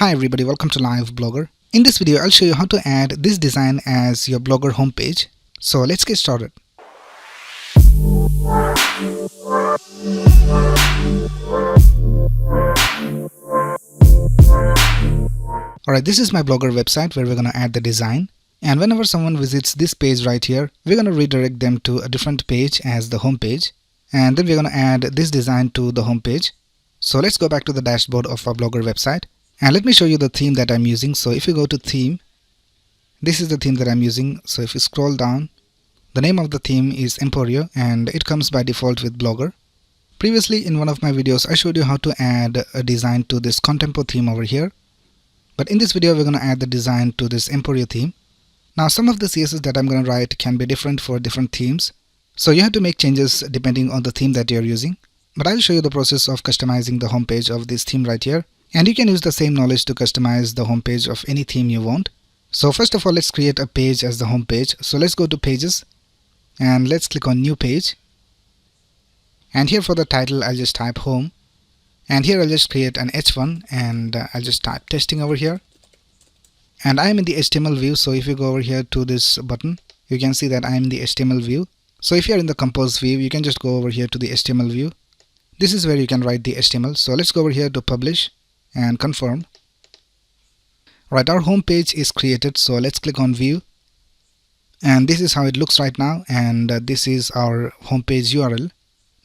Hi everybody, welcome to Live Blogger. In this video, I'll show you how to add this design as your Blogger homepage. So let's get started. Alright, this is my Blogger website where we're going to add the design. And whenever someone visits this page right here, we're going to redirect them to a different page as the home page. And then we're going to add this design to the home page. So let's go back to the dashboard of our Blogger website. And let me show you the theme that I'm using. So if you go to theme, this is the theme that I'm using. So if you scroll down, the name of the theme is Emporio and it comes by default with Blogger. Previously in one of my videos, I showed you how to add a design to this Contempo theme over here. But in this video, we're going to add the design to this Emporio theme. Now some of the CSS that I'm going to write can be different for different themes. So you have to make changes depending on the theme that you're using. But I'll show you the process of customizing the homepage of this theme right here. And you can use the same knowledge to customize the homepage of any theme you want. So first of all, let's create a page as the home page. So let's go to pages and let's click on new page. And here for the title, I'll just type home. And here I'll just create an H1 and I'll just type testing over here. And I'm in the HTML view. So if you go over here to this button, you can see that I'm in the HTML view. So if you're in the compose view, you can just go over here to the HTML view. This is where you can write the HTML. So let's go over here to publish and confirm. Right, our home page is created, so let's click on view, and this is how it looks right now, and this is our home page URL.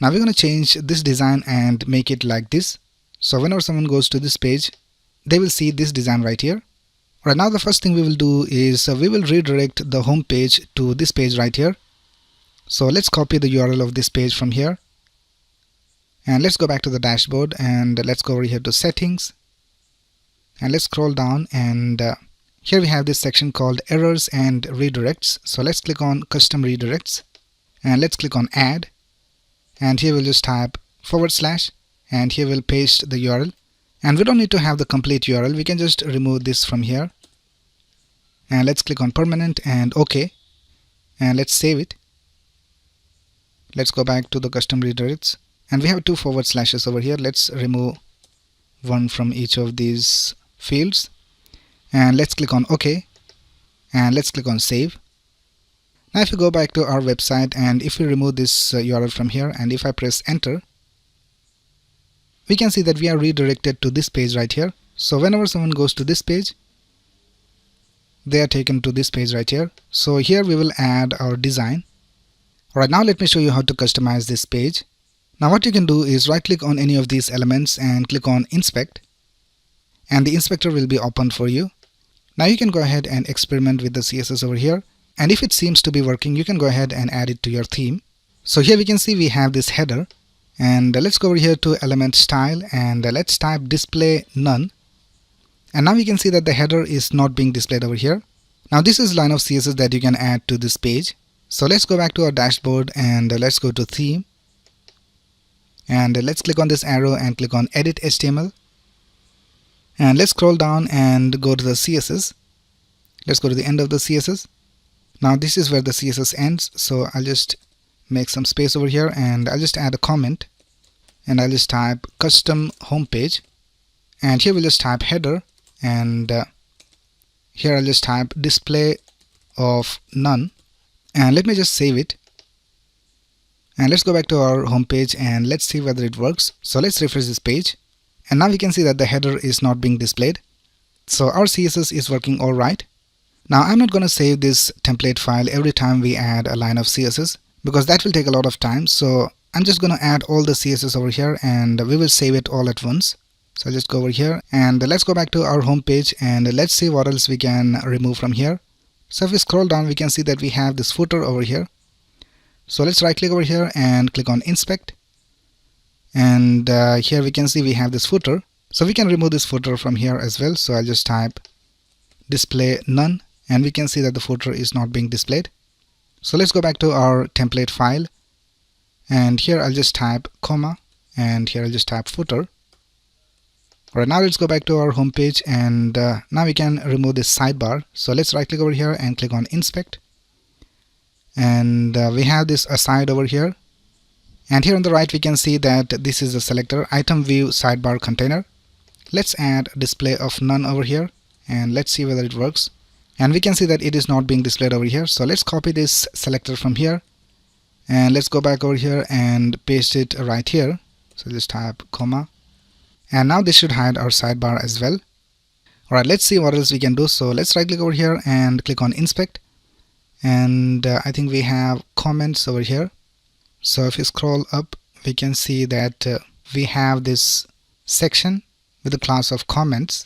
Now we're going to change this design and make it like this. So whenever someone goes to this page, they will see this design right here. Right now the first thing we will do is we will redirect the home page to this page right here. So let's copy the URL of this page from here. And let's go back to the dashboard and let's go over here to settings and let's scroll down, and here we have this section called errors and redirects. So let's click on custom redirects and let's click on add, and here we'll just type / and here we'll paste the URL, and we don't need to have the complete URL, we can just remove this from here, and let's click on permanent and OK, and let's save it. Let's go back to the custom redirects. And we have two / over here. Let's remove one from each of these fields. And let's click on OK. And let's click on save. Now if you go back to our website and if we remove this URL from here and if I press enter, we can see that we are redirected to this page right here. So whenever someone goes to this page, they are taken to this page right here. So here we will add our design. Alright, now let me show you how to customize this page. Now what you can do is right click on any of these elements and click on inspect, and the inspector will be opened for you. Now you can go ahead and experiment with the CSS over here, and if it seems to be working, you can go ahead and add it to your theme. So here we can see we have this header, and let's go over here to element style and let's type display none, and now we can see that the header is not being displayed over here. Now this is line of CSS that you can add to this page. So let's go back to our dashboard and let's go to theme. And let's click on this arrow and click on edit HTML, and let's scroll down and go to the CSS. Let's go to the end of the CSS. Now this is where the CSS ends, so I'll just make some space over here and I'll just add a comment, and I'll just type custom homepage, and here we'll just type header, and here I'll just type display of none, and let me just save it. And let's go back to our home page and let's see whether it works. So let's refresh this page, and now we can see that the header is not being displayed. So our CSS is working alright. Now I'm not going to save this template file every time we add a line of CSS because that will take a lot of time. So I'm just going to add all the CSS over here and we will save it all at once. So I'll just go over here and let's go back to our home page and let's see what else we can remove from here. So if we scroll down, we can see that we have this footer over here. So let's right click over here and click on inspect, and here we can see we have this footer, so we can remove this footer from here as well. So I'll just type display none, and we can see that the footer is not being displayed. So let's go back to our template file, and here I'll just type comma, and here I'll just type footer. Alright, now let's go back to our home page, and now we can remove this sidebar. So let's right click over here and click on inspect, and we have this aside over here, and here on the right we can see that this is the selector item view sidebar container. let's add display of none over here and let's see whether it works. And we can see that it is not being displayed over here. So let's copy this selector from here and let's go back over here and paste it right here. So just type comma, and now this should hide our sidebar as well. Alright, let's see what else we can do. So let's right click over here and click on inspect, and I think we have comments over here. So if you scroll up, we can see that we have this section with the class of comments,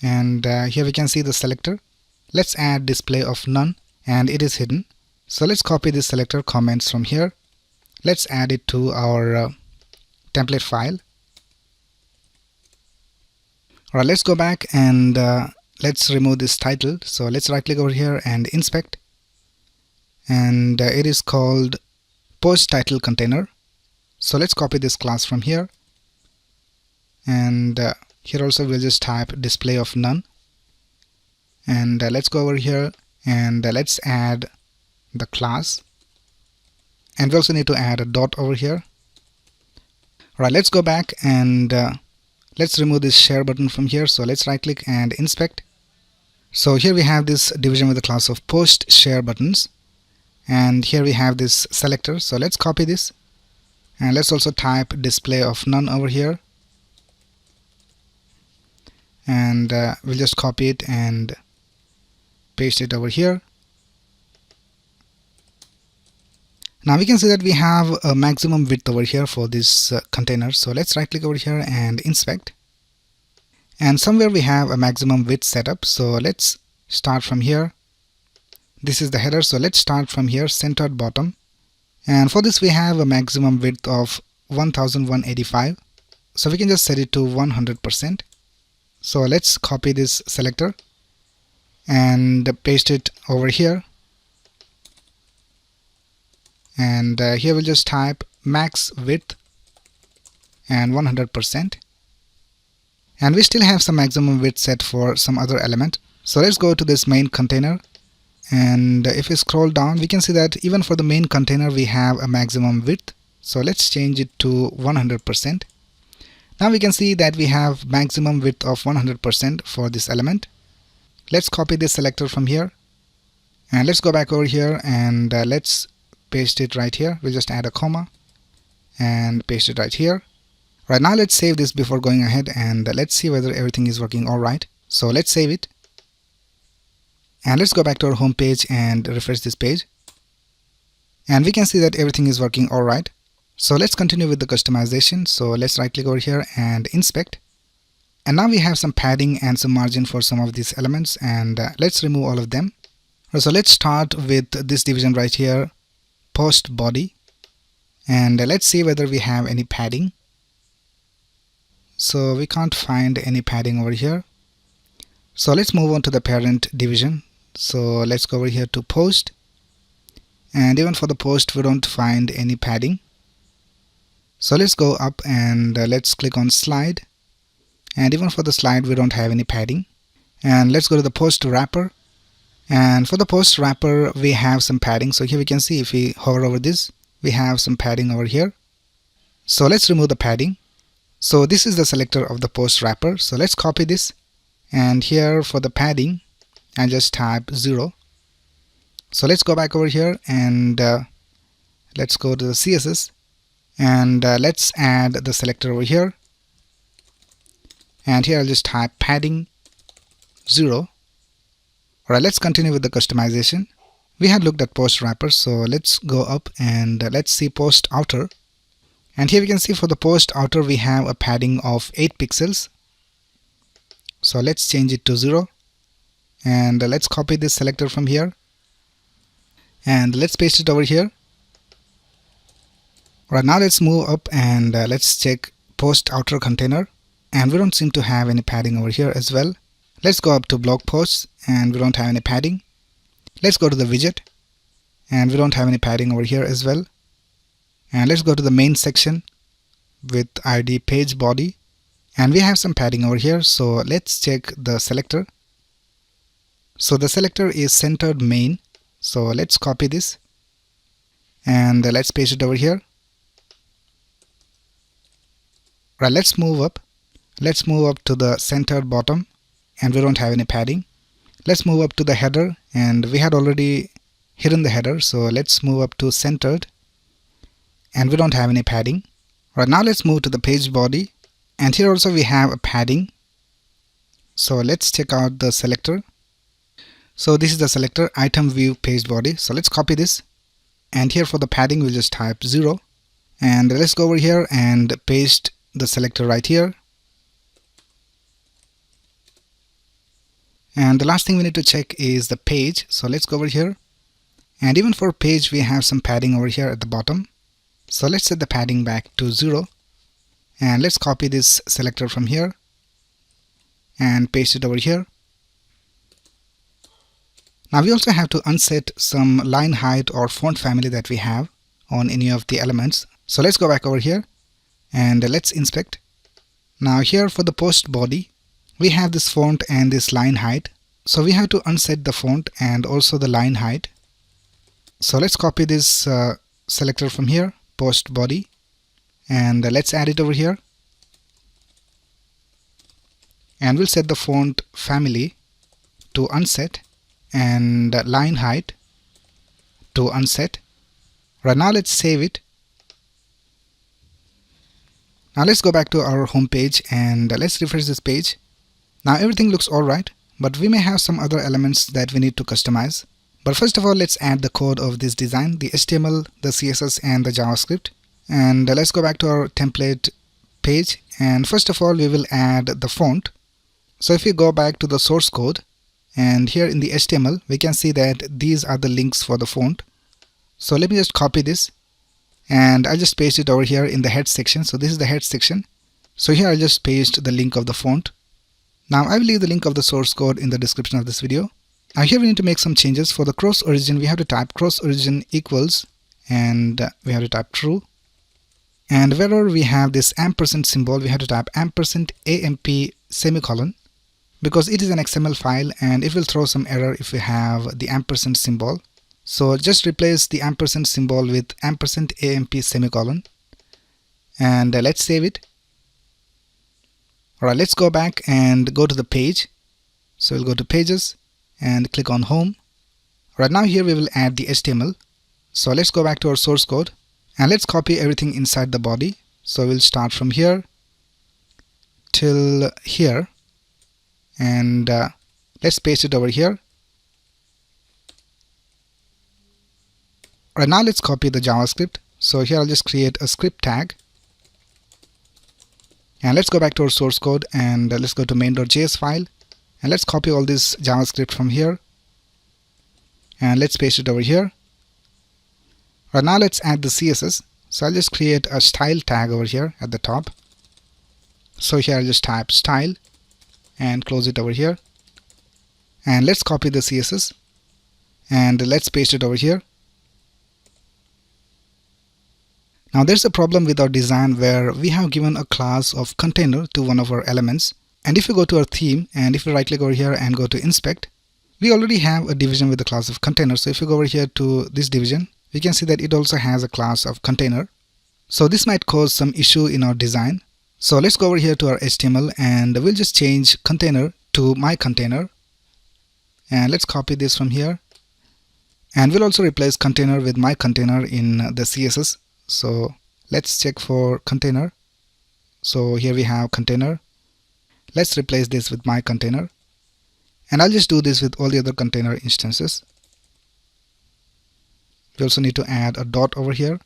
and here we can see the selector. Let's add display of none, and it is hidden. So let's copy this selector comments from here. Let's add it to our template file. Alright, let's go back and let's remove this title. So let's right click over here and inspect, and it is called post title container. So let's copy this class from here, and here also we'll just type display of none, and let's go over here and let's add the class, and we also need to add a dot over here. Alright, let's go back and let's remove this share button from here. So let's right click and inspect. So here we have this division with the class of post share buttons, and here we have this selector. So let's copy this and let's also type display of none over here, and we'll just copy it and paste it over here. Now we can see that we have a maximum width over here for this container. So let's right click over here and inspect, and somewhere we have a maximum width setup. So let's start from here. This is the header, so let's start from here, centered bottom, and for this we have a maximum width of 1185. So we can just set it to 100%. So let's copy this selector and paste it over here, and here we'll just type max width and 100%, and we still have some maximum width set for some other element. So let's go to this main container, and if we scroll down, we can see that even for the main container we have a maximum width. So let's change it to 100%. Now we can see that we have maximum width of 100% for this element. Let's copy this selector from here, and let's go back over here and let's paste it right here. We'll just add a comma and paste it right here. Right now let's save this before going ahead, and let's see whether everything is working alright. So let's save it, and let's go back to our home page and refresh this page, and we can see that everything is working alright. So let's continue with the customization. So let's right click over here and inspect, and now we have some padding and some margin for some of these elements, and let's remove all of them. So let's start with this division right here, post body, and let's see whether we have any padding. So we can't find any padding over here. So let's move on to the parent division. So let's go over here to post, and even for the post we don't find any padding. So let's go up and let's click on slide, and even for the slide we don't have any padding. And let's go to the post wrapper, and for the post wrapper we have some padding. So here we can see if we hover over this, we have some padding over here. So let's remove the padding. So this is the selector of the post wrapper. So let's copy this, and here for the padding I just type 0. So let's go back over here and let's go to the CSS, and let's add the selector over here, and here I'll just type padding 0. Alright, let's continue with the customization. We had looked at post wrapper, so let's go up and let's see post outer, and here we can see for the post outer we have a padding of 8 pixels. So let's change it to 0, and let's copy this selector from here and let's paste it over here. Right now let's move up and let's check post outer container, and we don't seem to have any padding over here as well. Let's go up to blog posts, and we don't have any padding. Let's go to the widget, and we don't have any padding over here as well. And let's go to the main section with ID page body, and we have some padding over here. So let's check the selector. So the selector is centered main. So let's copy this and let's paste it over here. Right, let's move up. Let's move up to the centered bottom, and we don't have any padding. Let's move up to the header, and we had already hidden the header, so let's move up to centered, and we don't have any padding. Right now let's move to the page body, and here also we have a padding. So let's check out the selector. So this is the selector, item view page body. So let's copy this, and here for the padding we'll just type 0, and let's go over here and paste the selector right here. And the last thing we need to check is the page. So let's go over here, and even for page we have some padding over here at the bottom. So let's set the padding back to 0, and let's copy this selector from here and paste it over here. Now we also have to unset some line height or font family that we have on any of the elements. So let's go back over here and let's inspect. Now here for the post body, we have this font and this line height. So we have to unset the font and also the line height. So let's copy this selector from here, post body, and let's add it over here. And we'll set the font family to unset and line height to unset. Right now let's save it. Now let's go back to our home page and let's refresh this page. Now everything looks alright, but we may have some other elements that we need to customize. But first of all, let's add the code of this design, the HTML, the CSS and the JavaScript. And let's go back to our template page, and first of all we will add the font. So if we go back to the source code, and here in the HTML we can see that these are the links for the font. So let me just copy this, and I'll just paste it over here in the head section. So this is the head section. So here I'll just paste the link of the font. Now I will leave the link of the source code in the description of this video. Now here we need to make some changes. For the cross origin we have to type cross origin equals, and we have to type true. And wherever we have this ampersand symbol we have to type ampersand AMP semicolon, because it is an XML file and it will throw some error if we have the ampersand symbol. So just replace the ampersand symbol with ampersand AMP semicolon, and let's save it. Alright, let's go back and go to the page. So we'll go to pages and click on home. Right now here we will add the HTML. So let's go back to our source code and let's copy everything inside the body. So we'll start from here till here, and let's paste it over here. Right now let's copy the JavaScript. So here I'll just create a script tag, and let's go back to our source code and let's go to main.js file, and let's copy all this JavaScript from here and let's paste it over here. Right now let's add the CSS. So I'll just create a style tag over here at the top. So here I'll just type style and close it over here, and let's copy the CSS and let's paste it over here. Now there's a problem with our design where we have given a class of container to one of our elements, and if we go to our theme and if we right click over here and go to inspect, we already have a division with the class of container. So if you go over here to this division, we can see that it also has a class of container. So this might cause some issue in our design. So let's go over here to our HTML and we'll just change container to my container, and let's copy this from here, and we'll also replace container with my container in the CSS. So let's check for container. So here we have container. Let's replace this with my container, and I'll just do this with all the other container instances. We also need to add a dot over here.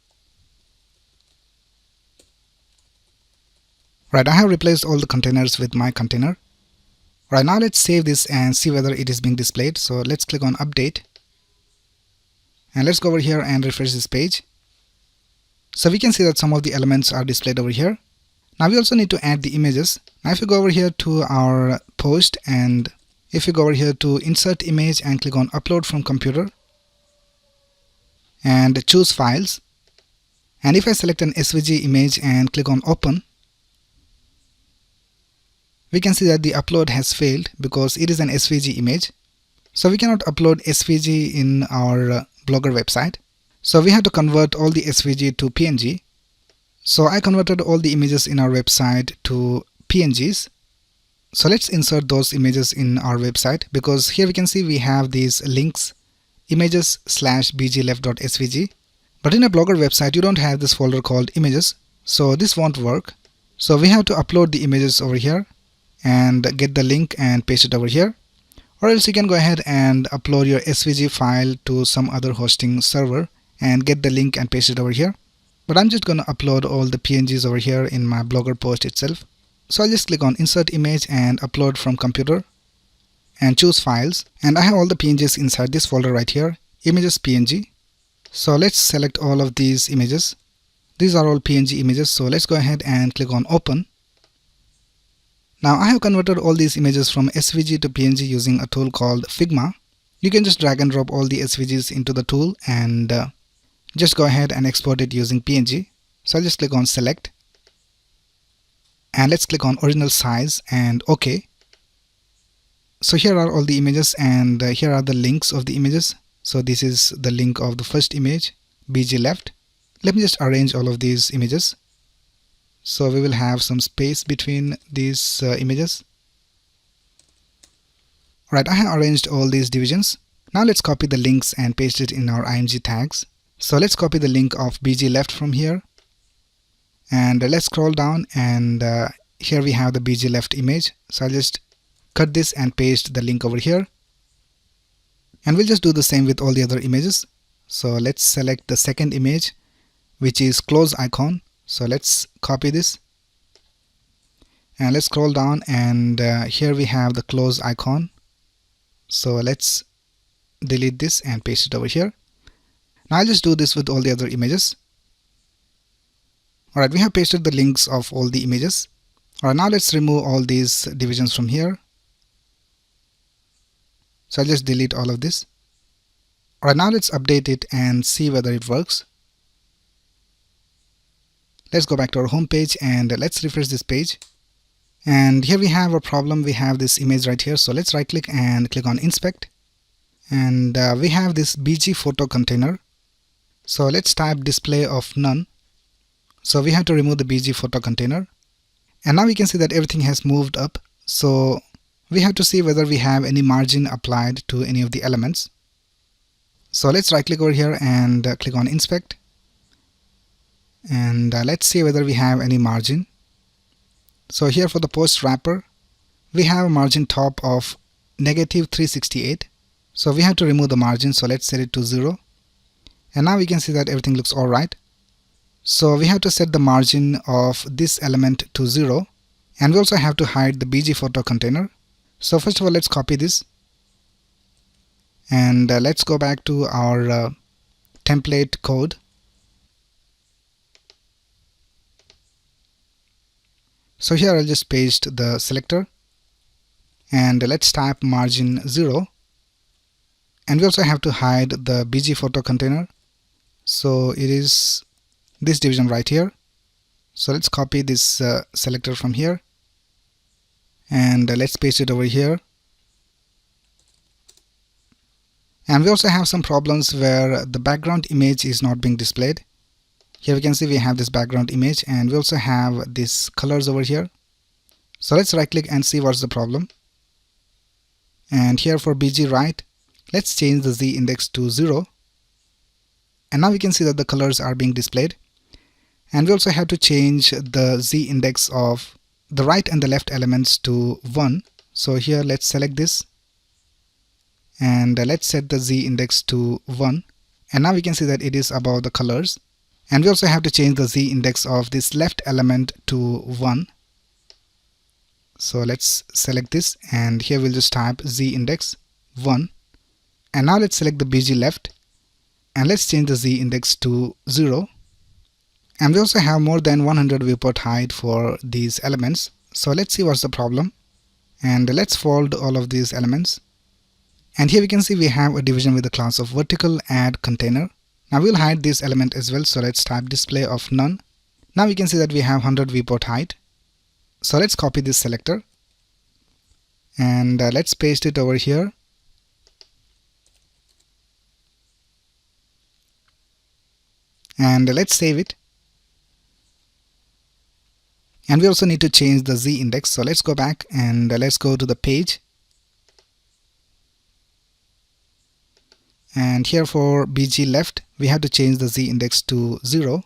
Right, I have replaced all the containers with my container. Right now let's save this and see whether it is being displayed. So let's click on update, and let's go over here and refresh this page. So we can see that some of the elements are displayed over here. Now we also need to add the images. Now if you go over here to our post, and if you go over here to insert image and click on upload from computer and choose files, and if I select an SVG image and click on open, we can see that the upload has failed because it is an SVG image. So we cannot upload SVG in our Blogger website. So we have to convert all the SVG to PNG. So I converted all the images in our website to PNGs. So let's insert those images in our website, because here we can see we have these links images/bgleft.svg, but in a Blogger website you don't have this folder called images, so this won't work. So we have to upload the images over here and get the link and paste it over here, or else you can go ahead and upload your SVG file to some other hosting server and get the link and paste it over here. But I'm just gonna upload all the PNGs over here in my Blogger post itself. So I'll just click on insert image and upload from computer and choose files, and I have all the PNGs inside this folder right here, images PNG. So let's select all of these images. These are all PNG images, so let's go ahead and click on open. Now I have converted all these images from SVG to PNG using a tool called Figma. You can just drag and drop all the SVGs into the tool and just go ahead and export it using PNG. So I'll just click on select and let's click on original size and OK. So here are all the images, and here are the links of the images. So this is the link of the first image, BG left. Let me just arrange all of these images. So we will have some space between these images. Right, I have arranged all these divisions. Now let's copy the links and paste it in our img tags. So let's copy the link of BG left from here, and let's scroll down, and here we have the BG left image. So I'll just cut this and paste the link over here, and we'll just do the same with all the other images. So let's select the second image, which is close icon. So let's copy this and let's scroll down, and here we have the close icon. So let's delete this and paste it over here. Now I'll just do this with all the other images. Alright, we have pasted the links of all the images. Alright, now let's remove all these divisions from here. So I'll just delete all of this. Alright, now let's update it and see whether it works. Let's go back to our home page and let's refresh this page. And here we have a problem. We have this image right here. So let's right click and click on inspect. And we have this BG photo container. So let's type display of none. So we have to remove the BG photo container. And now we can see that everything has moved up. So we have to see whether we have any margin applied to any of the elements. So let's right click over here and click on inspect. And let's see whether we have any margin. So here for the post wrapper, we have a margin top of -368. So we have to remove the margin. So let's set it to 0. And now we can see that everything looks alright. So we have to set the margin of this element to 0, and we also have to hide the BG photo container. So first of all, let's copy this, and let's go back to our template code. So here I'll just paste the selector, and let's type margin 0, and we also have to hide the BG photo container. So it is this division right here. So let's copy this selector from here, and let's paste it over here. And we also have some problems where the background image is not being displayed. Here we can see we have this background image, and we also have these colors over here. So let's right click and see what's the problem. And here for BG right, let's change the Z index to 0. And now we can see that the colors are being displayed. And we also have to change the Z index of the right and the left elements to 1. So here let's select this, and let's set the Z index to 1. And now we can see that it is above the colors. And we also have to change the Z index of this left element to 1. So let's select this, and here we'll just type Z index 1. And now let's select the BG left, and let's change the Z index to 0. And we also have more than 100 viewport height for these elements. So let's see what's the problem, and let's fold all of these elements. And here we can see we have a division with the class of vertical add container. Now we'll hide this element as well. So let's type display of none. Now we can see that we have 100 viewport height. So let's copy this selector, and let's paste it over here. And let's save it. And we also need to change the z index. So let's go back and let's go to the page. And here for bg left, we have to change the z index to 0.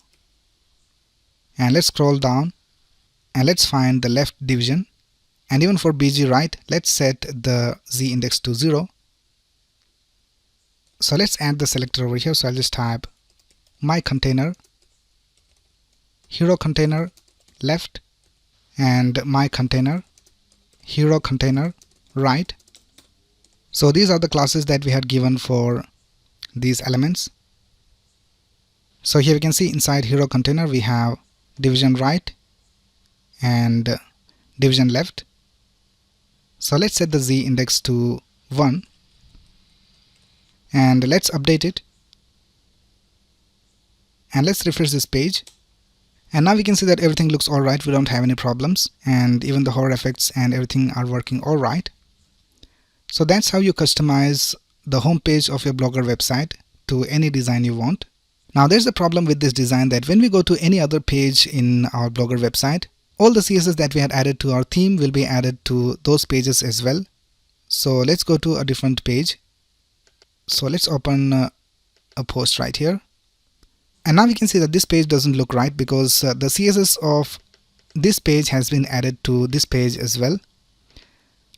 And let's scroll down and let's find the left division. And even for bg right, let's set the z index to 0. So let's add the selector over here. So I'll just type my container, hero container left, and my container, hero container right. So these are the classes that we had given for these elements. So here we can see inside hero container we have division right and division left. So let's set the z index to 1 and let's update it, and let's refresh this page. And now we can see that everything looks alright. We don't have any problems, and even the hover effects and everything are working alright. So that's how you customize the home page of your Blogger website to any design you want. Now there's a problem with this design, that when we go to any other page in our Blogger website, all the CSS that we had added to our theme will be added to those pages as well. So let's go to a different page. So let's open a post right here. And now we can see that this page doesn't look right because the CSS of this page has been added to this page as well.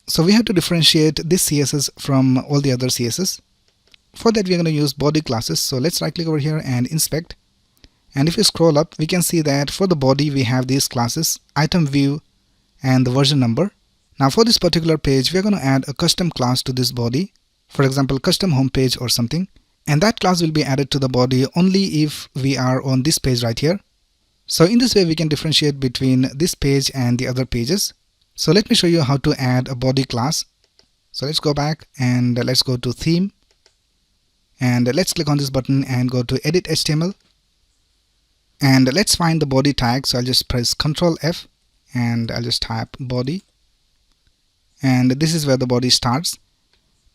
So we have to differentiate this CSS from all the other CSS. For that we are going to use body classes. So let's right click over here and inspect. And if you scroll up, we can see that for the body we have these classes, item view and the version number. Now for this particular page we are going to add a custom class to this body. For example, custom home page or something. And that class will be added to the body only if we are on this page right here. So in this way we can differentiate between this page and the other pages. So let me show you how to add a body class. So let's go back and let's go to theme. And let's click on this button and go to edit HTML. And let's find the body tag. So I'll just press Ctrl F and I'll just type body. And this is where the body starts.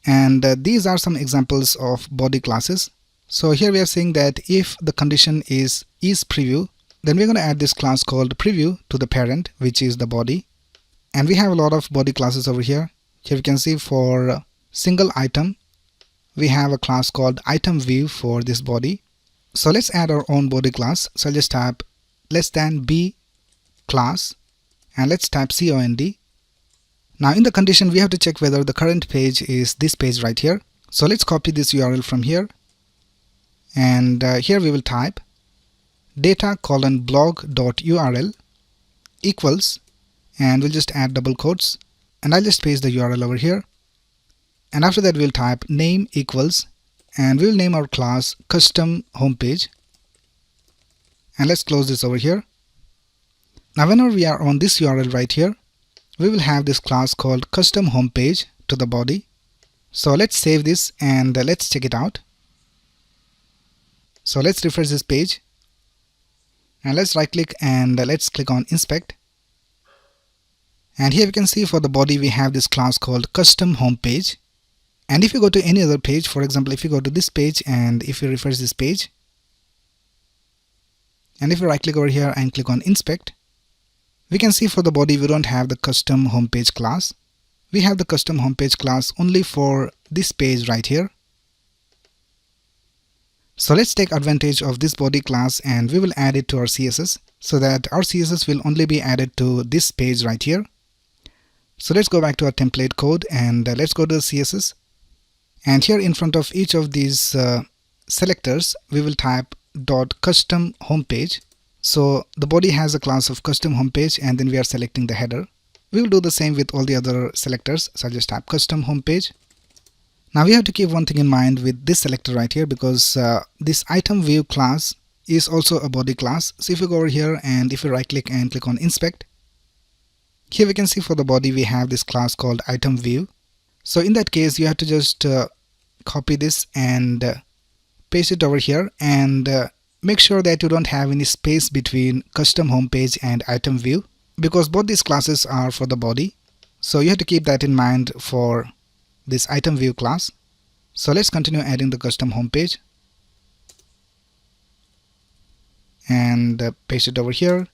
And these are some examples of body classes. So here we are saying that if the condition is preview, then we're going to add this class called preview to the parent, which is the body. And we have a lot of body classes over here. Here we can see for single item, we have a class called item view for this body. So let's add our own body class. So I'll just type less than b class and let's type cond. Now in the condition we have to check whether the current page is this page right here. So let's copy this URL from here, and here we will type data:blog.url equals, and we'll just add double quotes, and I'll just paste the URL over here. And after that we'll type name equals, and we'll name our class custom homepage, and let's close this over here. Now whenever we are on this URL right here, we will have this class called custom homepage to the body. So let's save this and let's check it out. So let's refresh this page and let's right click and let's click on inspect. And here we can see for the body we have this class called custom homepage. And if you go to any other page, for example if you go to this page and if you refresh this page, and if you right click over here and click on inspect, we can see for the body we don't have the custom homepage class. We have the custom homepage class only for this page right here. So let's take advantage of this body class and we will add it to our CSS so that our CSS will only be added to this page right here. So let's go back to our template code and let's go to the CSS. And here in front of each of these selectors we will type .custom homepage. So the body has a class of custom homepage and then we are selecting the header. We will do the same with all the other selectors. So I'll just type custom homepage. Now we have to keep one thing in mind with this selector right here, because this item view class is also a body class. So if you go over here and if you right click and click on inspect, here we can see for the body we have this class called item view. So in that case you have to just copy this and paste it over here, and make sure that you don't have any space between custom homepage and item view, because both these classes are for the body. So you have to keep that in mind for this item view class. So let's continue adding the custom homepage and paste it over here.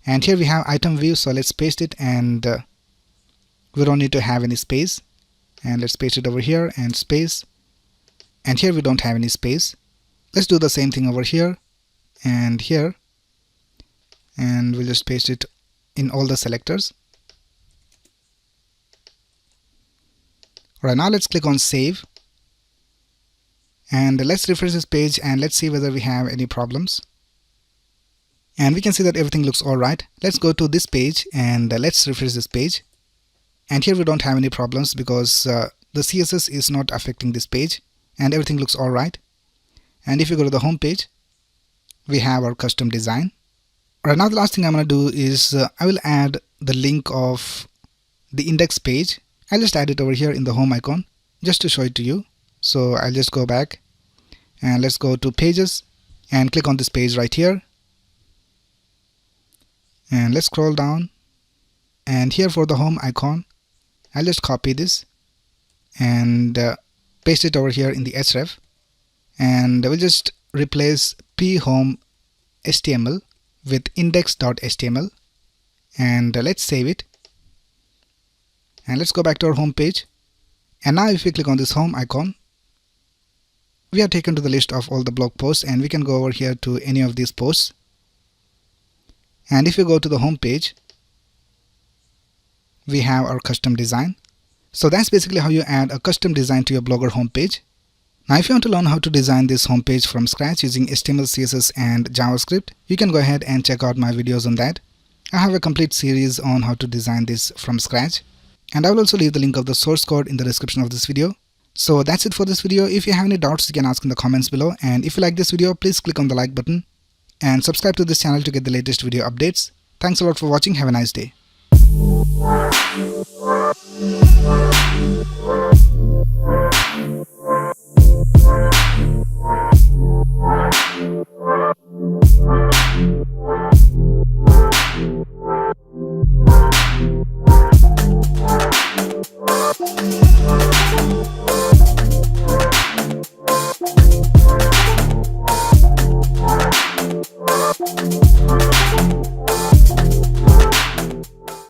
And here we have item view, so let's paste it, and we don't need to have any space, and let's paste it over here and space, and here we don't have any space. Let's do the same thing over here and here, and we'll just paste it in all the selectors. Right, now let's click on save, and let's refresh this page and let's see whether we have any problems. And we can see that everything looks alright. Let's go to this page and let's refresh this page, and here we don't have any problems because the CSS is not affecting this page and everything looks alright. And if you go to the home page, we have our custom design. Right, now the last thing I'm going to do is I will add the link of the index page. I'll just add it over here in the home icon just to show it to you. So I'll just go back and let's go to pages and click on this page right here, and let's scroll down, and here for the home icon I'll just copy this and paste it over here in the href, and we'll just replace phome html with index.html, and let's save it, and let's go back to our home page. And now if we click on this home icon, we are taken to the list of all the blog posts, and we can go over here to any of these posts. And if you go to the home page, we have our custom design. So that's basically how you add a custom design to your Blogger homepage. Now if you want to learn how to design this homepage from scratch using HTML, CSS and JavaScript, you can go ahead and check out my videos on that. I have a complete series on how to design this from scratch, and I will also leave the link of the source code in the description of this video. So that's it for this video. If you have any doubts, you can ask in the comments below, and if you like this video, please click on the like button and subscribe to this channel to get the latest video updates. Thanks a lot for watching. Have a nice day.